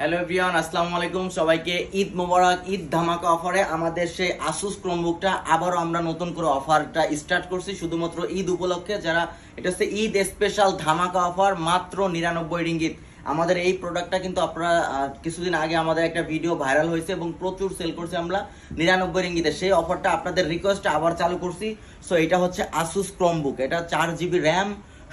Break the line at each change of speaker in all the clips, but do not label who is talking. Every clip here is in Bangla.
হ্যালো এভরিওয়ান, আসসালামু আলাইকুম। সবাইকে ঈদ মোবারক। ঈদ ধামাকা অফারে আমাদের সেই আসুস ক্রোমবুকটা আবারও আমরা নতুন করে অফারটা স্টার্ট করছি শুধুমাত্র ঈদ উপলক্ষে। যারা এটা হচ্ছে ঈদ স্পেশাল ধামাকা অফার, মাত্র 99 রিঙ্গিত। আমাদের এই প্রোডাক্টটা কিন্তু আপনারা কিছুদিন আগে আমাদের একটা ভিডিও ভাইরাল হয়েছে এবং প্রচুর সেল করছি আমরা 99 রিঙ্গিতে। সেই অফারটা আপনাদের রিকোয়েস্টে আবার চালু করছি। সো এটা হচ্ছে আসুস ক্রোমবুক, এটা 4GB র্যাম,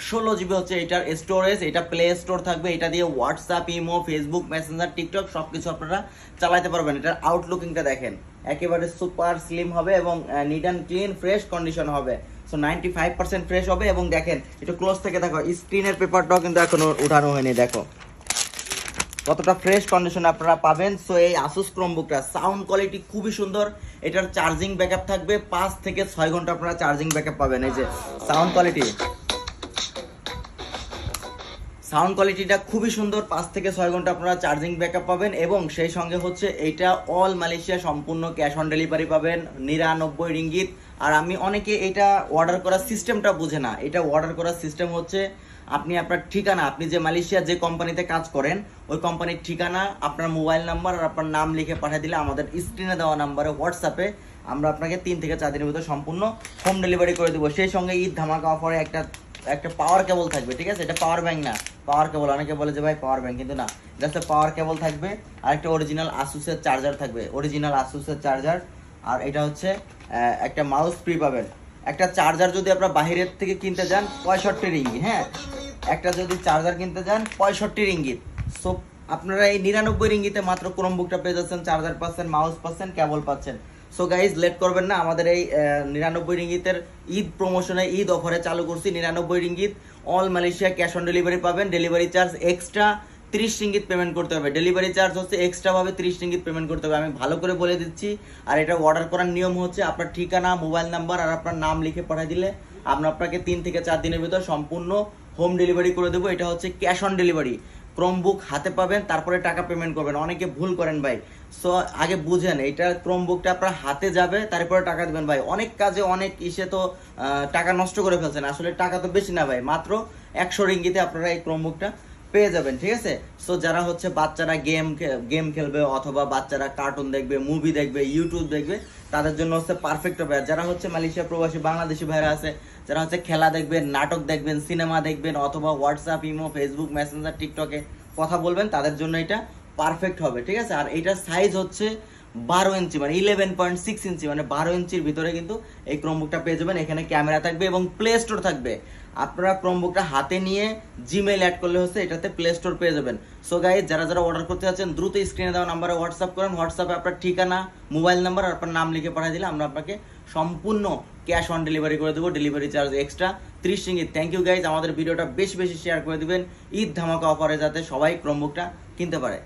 16GB হচ্ছে এটার স্টোরেজ। এটা প্লে স্টোর থাকবে, এটা দিয়ে WhatsApp, imo, Facebook, Messenger, TikTok সবকিছু আপনারা চালাতে পারবেন। এটার আউটলুকিংটা দেখেন, একেবারে সুপার স্লিম হবে এবং neat and clean fresh condition হবে। সো 95% ফ্রেশ হবে। এবং দেখেন একটু ক্লোজ থেকে দেখো, স্ক্রিনের পেপারটাও কিন্তু এখনো উঠানো হয়নি, দেখো কতটা ফ্রেশ কন্ডিশনে আপনারা পাবেন। সো এই আসুস ক্রোমবুকটা সাউন্ড কোয়ালিটি খুবই সুন্দর। এটার চার্জিং ব্যাকআপ থাকবে 5 থেকে 6 ঘন্টা আপনারা চার্জিং ব্যাকআপ পাবেন। এই যে সাউন্ড কোয়ালিটিটা খুবই সুন্দর, 5 থেকে 6 ঘন্টা আপনারা চার্জিং ব্যাকআপ পাবেন। এবং সেই সঙ্গে হচ্ছে এইটা অল মালয়েশিয়া সম্পূর্ণ ক্যাশ অন ডেলিভারি পাবেন 99 রিঙ্গিত। আর আমি অনেকে এটা অর্ডার করার সিস্টেমটা বুঝে না। এটা অর্ডার করার সিস্টেম হচ্ছে আপনি আপনার ঠিকানা, আপনি যে মালয়েশিয়া যে কোম্পানিতে কাজ করেন ওই কোম্পানির ঠিকানা, আপনার মোবাইল নাম্বার আর আপনার নাম লিখে পাঠিয়ে দিলে আমাদের স্ক্রিনে দেওয়া নাম্বারে হোয়াটসঅ্যাপে আমরা আপনাকে 3 থেকে 4 দিনের ভিতরে সম্পূর্ণ হোম ডেলিভারি করে দেবো। সেই সঙ্গে ঈদ ধামাকা অফারে একটা পাওয়ার কেবল থাকবে, ঠিক আছে? এটা পাওয়ার ব্যাংক না, পাওয়ার কেবল। অনেকে বলে যে ভাই পাওয়ার ব্যাংক, কিন্তু না, জাস্ট পাওয়ার কেবল থাকবে। আর একটা অরিজিনাল আসুসের চার্জার থাকবে, অরিজিনাল আসুসের চার্জার। আর এটা হচ্ছে একটা মাউস ফ্রি পাবেন। একটা চার্জার যদি আপনারা বাহিরের থেকে কিনতে যান 65 রিঙ্গিত, হ্যাঁ, একটা যদি চার্জার কিনতে যান 65 রিঙ্গিত। সো আপনারা এই 99 রিঙ্গিতে মাত্র ক্রোমবুকটা পেয়ে যাচ্ছেন, চার্জার পাচ্ছেন, মাউস পাচ্ছেন, কেবল পাচ্ছেন। সো গাইজ লেট করবেন না, আমাদের এই 99 রিঙ্গিতের ঈদ প্রমোশনে, ঈদ অফারে চালু করছি 99 ringgit. All Malaysia cash on delivery পাবেন। Delivery charge extra 30 ringgit payment করতে হবে। ডেলিভারি চার্জ হচ্ছে এক্সট্রা ভাবে 30 রিঙ্গিত পেমেন্ট করতে হবে, আমি ভালো করে বলে দিচ্ছি। আর এটা অর্ডার করার নিয়ম হচ্ছে আপনার ঠিকানা, মোবাইল নাম্বার আর আপনার নাম লিখে পাঠিয়ে দিলে আমরা আপনাকে 3 থেকে 4 দিনের ভিতর সম্পূর্ণ হোম ডেলিভারি করে দেবো। এটা হচ্ছে ক্যাশ অন ডেলিভারি। ক্রোমবুক হাতে পাবেন, তারপরে টাকা পেমেন্ট করবেন। অনেকে ভুল করেন ভাই। সো আগে বুঝেন, এটা ক্রোমবুকটা আপনার হাতে যাবে, তারপরে টাকা দেবেন। ভাই অনেক কাজে অনেক ইসে তো টাকা নষ্ট করে ফেলছেন। আসলে টাকা তো বেশি না ভাই, মাত্র 100 রিঙ্গিতে আপনারা এই ক্রোমবুকটা পেয়ে যাবেন, ঠিক আছে? সো যারা হচ্ছে বাচ্চারা গেম খেলবে অথবা বাচ্চারা কার্টুন দেখবে, মুভি দেখবে, ইউটিউব দেখবে, তাদের জন্য হচ্ছে পারফেক্ট হবে। আর যারা হচ্ছে মালয়েশিয়া প্রবাসী বাংলাদেশি ভাইরা আছে, যারা হচ্ছে খেলা দেখবেন, নাটক দেখবেন, সিনেমা দেখবেন অথবা হোয়াটসঅ্যাপ, ইমো, ফেসবুক, মেসেঞ্জার, টিকটকে কথা বলবেন, তাদের জন্য এটা পারফেক্ট হবে, ঠিক আছে? আর এটার সাইজ হচ্ছে 12 ইঞ্চি, মানে 11.6 ইঞ্চি, মানে 12 ইঞ্চির ভিতরে কিন্তু এই ক্রোমবুকটা পেয়ে যাবেন। এখানে ক্যামেরা থাকবে এবং প্লে স্টোর থাকবে। আপনারা ক্রোমবুকটা হাতে নিয়ে জিমেইল অ্যাড করলে হচ্ছে এটাতে প্লে স্টোর পেয়ে যাবেন। সো গাইজ যারা অর্ডার করতে যাচ্ছেন দ্রুত স্ক্রিনে দেওয়া নাম্বারে হোয়াটসঅ্যাপ করেন। হোয়াটসঅ্যাপে আপনার ঠিকানা, মোবাইল নাম্বার আর আপনার নাম লিখে পাঠিয়ে দিলে আমরা আপনাকে সম্পূর্ণ ক্যাশ অন ডেলিভারি করে দেবো। Delivery charge extra 30 ringgit. Thank you guys, আমাদের ভিডিওটা বেশি বেশি শেয়ার করে দিবেন ঈদ ধামাকা অফারে, যাতে সবাই ক্রোমবুকটা কিনতে পারে।